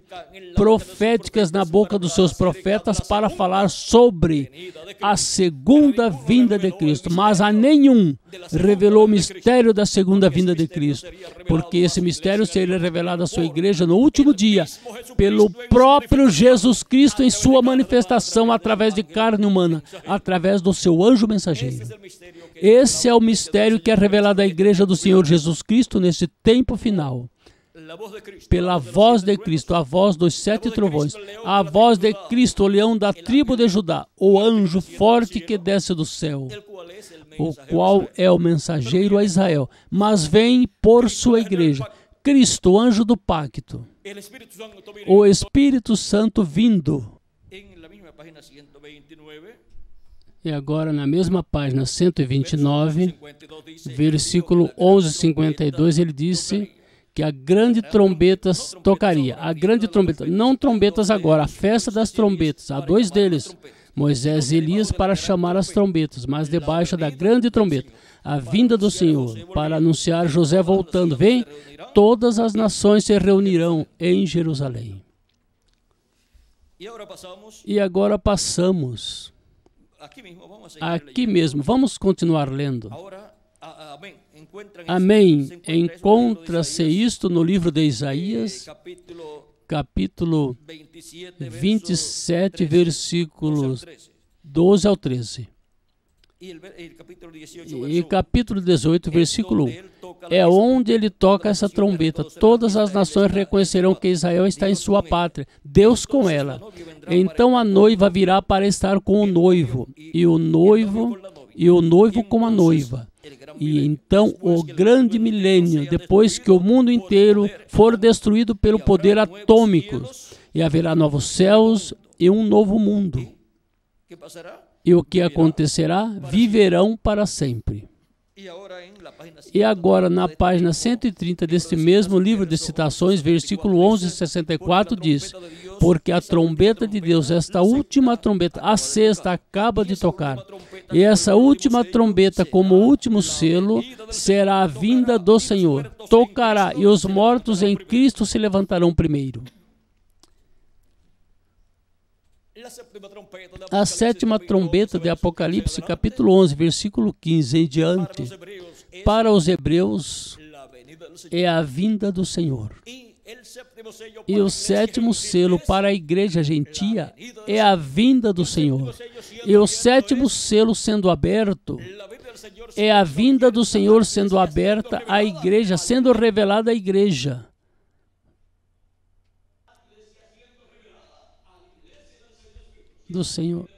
proféticas na boca dos seus profetas para falar sobre a segunda vinda de Cristo, mas a nenhum revelou o mistério da segunda vinda de Cristo, porque esse mistério seria revelado à sua igreja no último dia, pelo próprio Jesus Cristo em sua manifestação através de carne humana, através do seu anjo mensageiro. Esse é o mistério que é revelado à igreja do Senhor Jesus Cristo nesse tempo final. Pela voz de Cristo, a voz dos 7 trovões, a voz de Cristo, o leão da tribo de Judá, o anjo forte que desce do céu, o qual é o mensageiro a Israel, mas vem por sua igreja. Cristo, o anjo do pacto, o Espírito Santo vindo. E agora, na mesma página 129, versículo 11:52, ele disse que a grande trombeta tocaria. A grande trombeta, não trombetas agora, a festa das trombetas. Há 2 deles, Moisés e Elias, para chamar as trombetas, mas debaixo da grande trombeta, a vinda do Senhor, para anunciar José voltando. Vem, todas as nações se reunirão em Jerusalém. E agora passamos aqui mesmo. Vamos continuar lendo. Amém. Encontra-se isto no livro de Isaías, capítulo 27, versículos 12 ao 13. E capítulo 18, versículo 1. É onde ele toca essa trombeta. Todas as nações reconhecerão que Israel está em sua pátria, Deus com ela. Então a noiva virá para estar com o noivo, e o noivo com a noiva. E então o grande milênio, depois que o mundo inteiro for destruído pelo poder atômico, e haverá novos céus e um novo mundo. E o que acontecerá? Viverão para sempre. E agora, na página 130 deste mesmo livro de citações, versículo 11:64 diz: porque a trombeta de Deus, esta última trombeta, a sexta, acaba de tocar. E essa última trombeta, como último selo, será a vinda do Senhor. Tocará, e os mortos em Cristo se levantarão primeiro. A sétima trombeta de Apocalipse, capítulo 11, versículo 15 em diante, para os hebreus é a vinda do Senhor. E o sétimo selo para a igreja gentia é a vinda do Senhor. E o sétimo selo sendo aberto é a vinda do Senhor sendo aberta à igreja, sendo revelada à igreja. Do Senhor.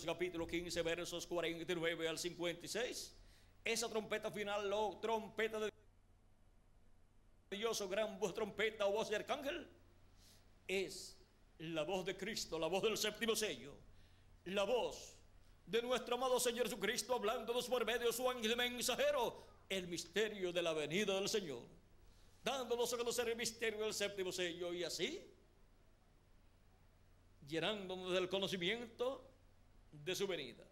capítulo 15, versos 49 al 56. Esa trompeta final, o trompeta de Dios, o gran voz, trompeta o voz de arcángel, es la voz de Cristo, la voz del séptimo sello, la voz de nuestro amado Señor Jesucristo hablándonos por medio de su ángel mensajero, el misterio de la venida del Señor, dándonos a conocer el misterio del séptimo sello, y así llenándonos del conocimiento de su venida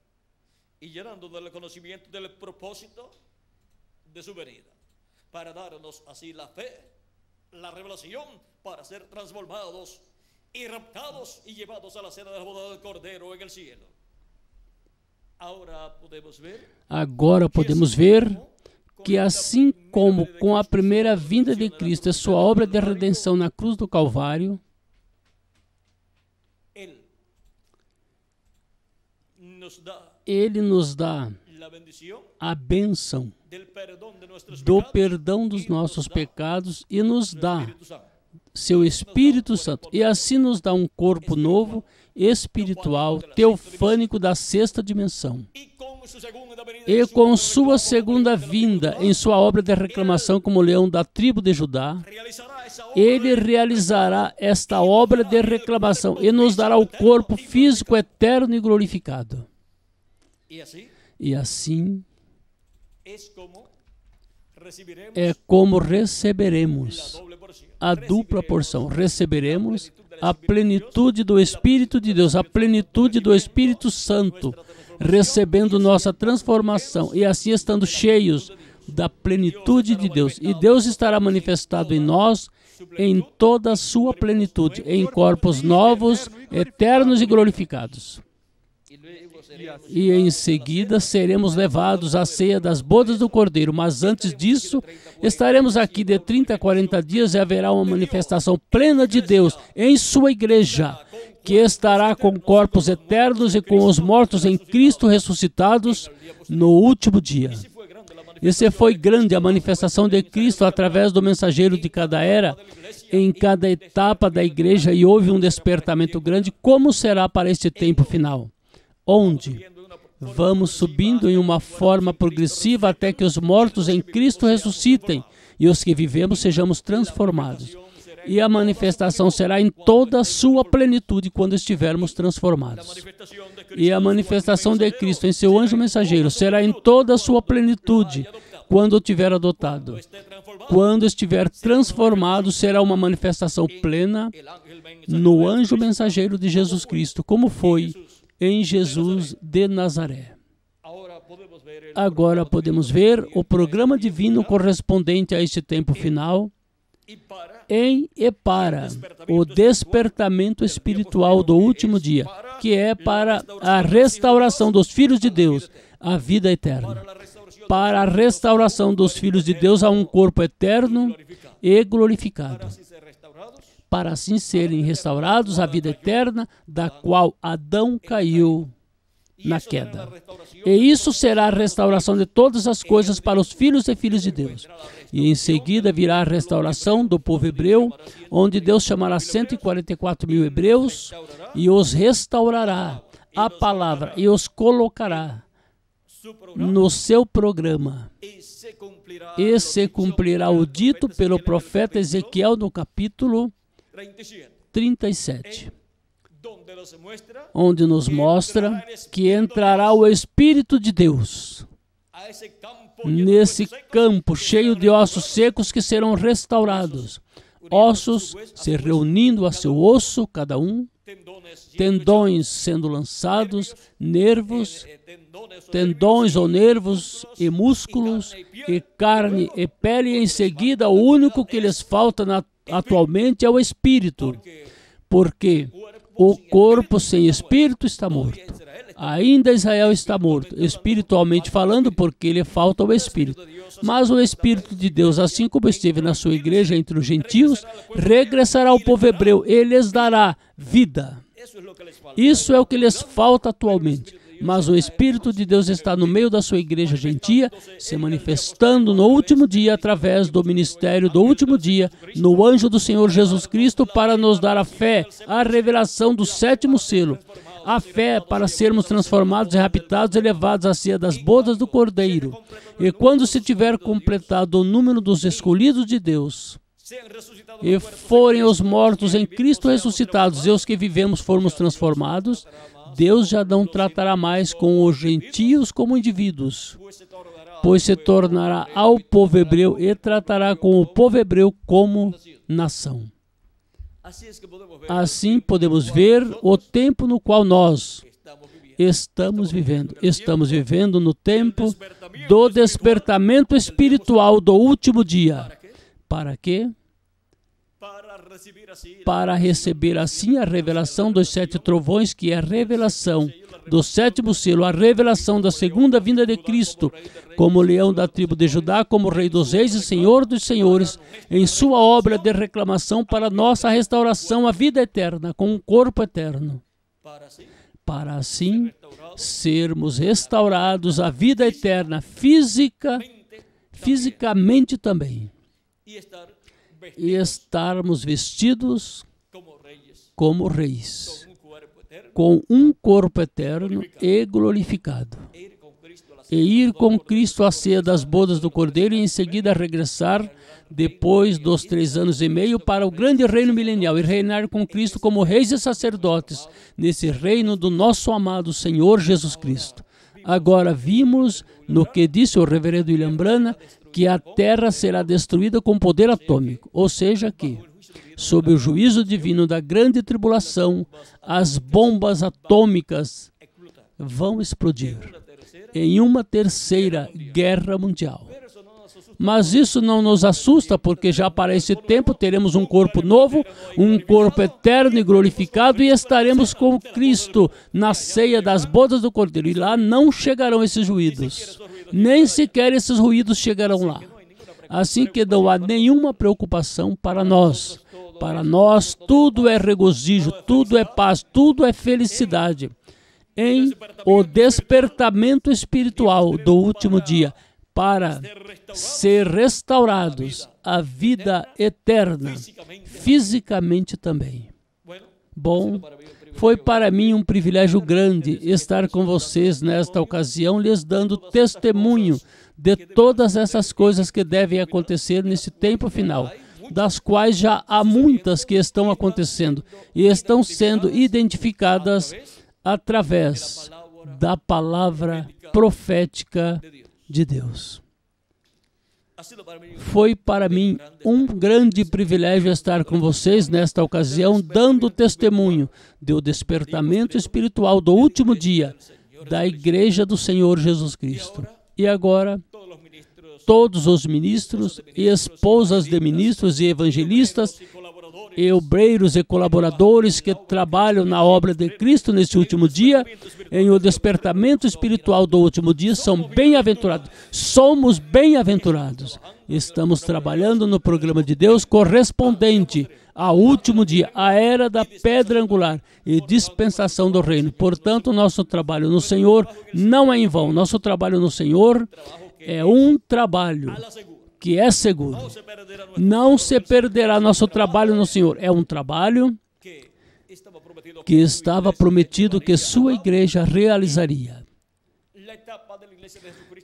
y llenándonos del conocimiento del propósito de su venida, para darnos así la fe, la revelación, para ser transformados y raptados y llevados a la cena de la boda del Cordero en el cielo. Agora podemos ver que, assim como com a primeira vinda de Cristo e sua obra de redenção na cruz do Calvário, Ele nos dá a bênção do perdão dos nossos pecados e nos dá seu Espírito Santo. E assim nos dá um corpo novo, espiritual, teofânico da sexta dimensão. E com sua segunda vinda, em sua obra de reclamação como leão da tribo de Judá, ele realizará esta obra de reclamação e nos dará o corpo físico eterno e glorificado. E assim é como receberemos a dupla porção. Receberemos a plenitude do Espírito de Deus, a plenitude do Espírito Santo, recebendo nossa transformação e assim estando cheios da plenitude de Deus. E Deus estará manifestado em nós em toda a sua plenitude, em corpos novos, eternos e glorificados. E em seguida seremos levados à ceia das bodas do Cordeiro. Mas antes disso, estaremos aqui de 30 a 40 dias e haverá uma manifestação plena de Deus em sua igreja, que estará com corpos eternos e com os mortos em Cristo ressuscitados no último dia. E se foi grande a manifestação de Cristo através do mensageiro de cada era, em cada etapa da igreja, e houve um despertamento grande, como será para este tempo final? Onde vamos subindo em uma forma progressiva até que os mortos em Cristo ressuscitem e os que vivemos sejamos transformados. E a manifestação será em toda a sua plenitude quando estivermos transformados. E a manifestação de Cristo em seu anjo mensageiro será em toda a sua plenitude quando o tiver adotado. Quando estiver transformado, será uma manifestação plena no anjo mensageiro de Jesus Cristo, como foi em Jesus de Nazaré. Agora podemos ver o programa divino correspondente a este tempo final e para o despertamento espiritual do último dia, que é para a restauração dos filhos de Deus, a vida eterna. Para a restauração dos filhos de Deus a um corpo eterno e glorificado. Para assim serem restaurados à vida eterna, da qual Adão caiu na queda. E isso será a restauração de todas as coisas para os filhos e filhas de Deus. E em seguida virá a restauração do povo hebreu, onde Deus chamará 144 mil hebreus e os restaurará a palavra e os colocará no seu programa. E se cumprirá o dito pelo profeta Ezequiel no capítulo 37, onde nos mostra que entrará o Espírito de Deus nesse campo cheio de ossos secos que serão restaurados. Ossos se reunindo a seu osso, cada um, tendões sendo lançados, nervos, tendões ou nervos e músculos, e carne e pele, e em seguida o único que lhes falta atualmente é o Espírito, porque o corpo sem Espírito está morto. Ainda Israel está morto, espiritualmente falando, porque lhe falta o Espírito. Mas o Espírito de Deus, assim como esteve na sua igreja entre os gentios, regressará ao povo hebreu e lhes dará vida. Isso é o que lhes falta atualmente. Mas o Espírito de Deus está no meio da sua igreja gentia, se manifestando no último dia através do ministério do último dia, no anjo do Senhor Jesus Cristo, para nos dar a fé, a revelação do sétimo selo, a fé para sermos transformados e raptados e levados à ceia das bodas do Cordeiro. E quando se tiver completado o número dos escolhidos de Deus, e forem os mortos em Cristo ressuscitados e os que vivemos formos transformados, Deus já não tratará mais com os gentios como indivíduos, pois se tornará ao povo hebreu e tratará com o povo hebreu como nação. Assim podemos ver o tempo no qual nós estamos vivendo. Estamos vivendo no tempo do despertamento espiritual do último dia. Para quê? Para receber assim a revelação dos 7 trovões, que é a revelação do 7º selo, a revelação da segunda vinda de Cristo, como leão da tribo de Judá, como Rei dos reis e Senhor dos senhores, em sua obra de reclamação para nossa restauração à vida eterna, com um corpo eterno. Para assim sermos restaurados à vida eterna, fisicamente também, e estarmos vestidos como reis, com um corpo eterno e glorificado, e ir com Cristo à ceia das bodas do Cordeiro e em seguida regressar, depois dos 3 anos e meio, para o grande reino milenial e reinar com Cristo como reis e sacerdotes, nesse reino do nosso amado Senhor Jesus Cristo. Agora vimos, no que disse o reverendo William Branham, que a Terra será destruída com poder atômico, ou seja que, sob o juízo divino da grande tribulação, as bombas atômicas vão explodir em uma 3ª guerra mundial. Mas isso não nos assusta, porque já para esse tempo teremos um corpo novo, um corpo eterno e glorificado, e estaremos com Cristo na ceia das bodas do Cordeiro. E lá não chegarão esses ruídos, nem sequer esses ruídos chegarão lá. Assim que não há nenhuma preocupação para nós. Para nós tudo é regozijo, tudo é paz, tudo é felicidade. Em o despertamento espiritual do último dia, para ser restaurados à vida eterna, fisicamente também. Bom, foi para mim um privilégio grande estar com vocês nesta ocasião, lhes dando testemunho de todas essas coisas que devem acontecer nesse tempo final, das quais já há muitas que estão acontecendo e estão sendo identificadas através da palavra profética de Deus. Foi para mim um grande privilégio estar com vocês nesta ocasião, dando testemunho do despertamento espiritual do último dia da Igreja do Senhor Jesus Cristo. E agora, todos os ministros e esposas de ministros e evangelistas, e obreiros e colaboradores que trabalham na obra de Cristo neste último dia, em o despertamento espiritual do último dia, são bem-aventurados. Somos bem-aventurados. Estamos trabalhando no programa de Deus correspondente ao último dia, a era da pedra angular e dispensação do reino. Portanto, nosso trabalho no Senhor não é em vão. Nosso trabalho no Senhor é um trabalho que é seguro. Não se perderá nosso trabalho no Senhor. É um trabalho que estava prometido que sua igreja realizaria.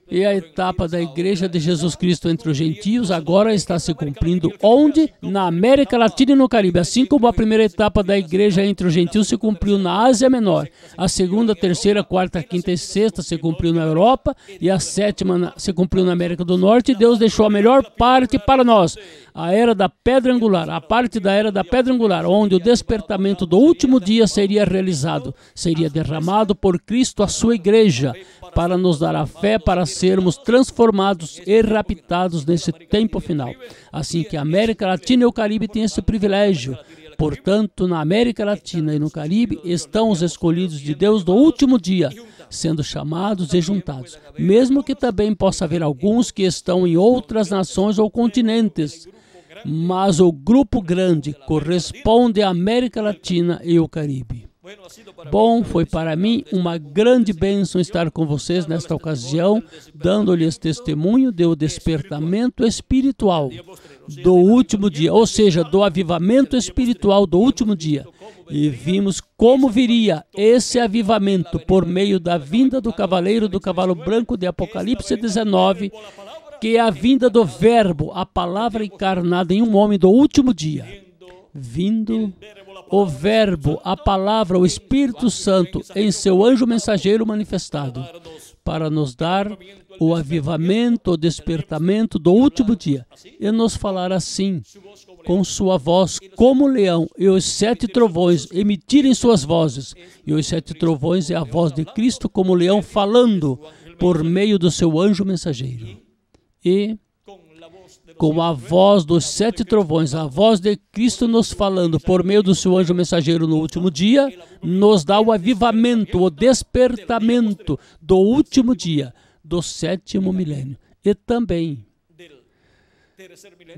E a etapa da Igreja de Jesus Cristo entre os gentios agora está se cumprindo. Onde? Na América Latina e no Caribe. Assim como a primeira etapa da Igreja entre os gentios se cumpriu na Ásia Menor, a segunda, terceira, quarta, quinta e sexta se cumpriu na Europa e a sétima se cumpriu na América do Norte. Deus deixou a melhor parte para nós, a era da pedra angular, a parte da era da pedra angular, onde o despertamento do último dia seria realizado, seria derramado por Cristo à sua igreja, para nos dar a fé para sermos transformados e raptados nesse tempo final. Assim que a América Latina e o Caribe têm esse privilégio. Portanto, na América Latina e no Caribe estão os escolhidos de Deus do último dia, sendo chamados e juntados. Mesmo que também possa haver alguns que estão em outras nações ou continentes, mas o grupo grande corresponde à América Latina e o Caribe. Bom, foi para mim uma grande bênção estar com vocês nesta ocasião, dando-lhes testemunho do despertamento espiritual do último dia, ou seja, do avivamento espiritual do último dia. E vimos como viria esse avivamento por meio da vinda do cavaleiro do cavalo branco de Apocalipse 19, que é a vinda do Verbo, a palavra encarnada em um homem do último dia. Vindo o Verbo, a palavra, o Espírito Santo, em seu anjo mensageiro manifestado, para nos dar o avivamento, o despertamento do último dia, e nos falar assim, com sua voz como leão, e os 7 trovões emitirem suas vozes. E os 7 trovões é a voz de Cristo como leão falando por meio do seu anjo mensageiro. E com a voz dos 7 trovões, a voz de Cristo nos falando por meio do seu anjo mensageiro no último dia, nos dá o avivamento, o despertamento do último dia, do 7º milênio. E também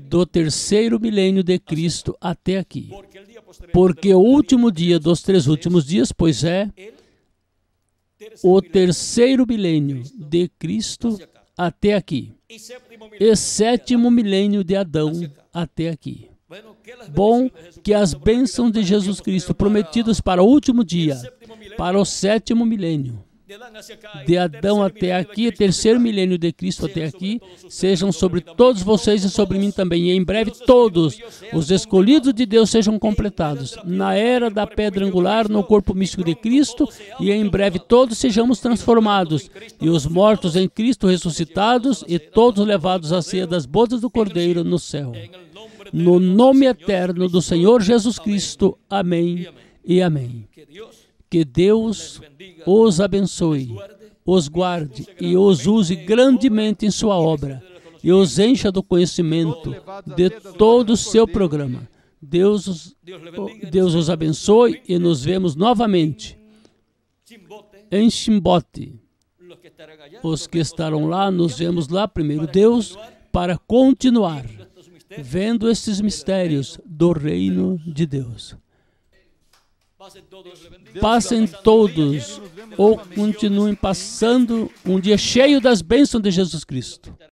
do 3º milênio de Cristo até aqui. Porque o último dia dos 3 últimos dias, pois é o 3º milênio de Cristo até aqui. E 7º milênio de Adão até aqui. Bom, que as bênçãos de Jesus Cristo prometidas para o último dia, para o 7º milênio, de Adão até aqui, 3º milênio de Cristo até aqui, sejam sobre todos vocês e sobre mim também. E em breve todos os escolhidos de Deus sejam completados na era da pedra angular, no corpo místico de Cristo, e em breve todos sejamos transformados, e os mortos em Cristo ressuscitados, e todos levados à ceia das bodas do Cordeiro no céu. No nome eterno do Senhor Jesus Cristo. Amém e amém. Que Deus os abençoe, os guarde e os use grandemente em sua obra e os encha do conhecimento de todo o seu programa. Deus os abençoe e nos vemos novamente em Chimbote. Os que estarão lá, nos vemos lá, primeiro Deus, para continuar vendo esses mistérios do reino de Deus. Passem todos ou continuem passando um dia cheio das bênçãos de Jesus Cristo.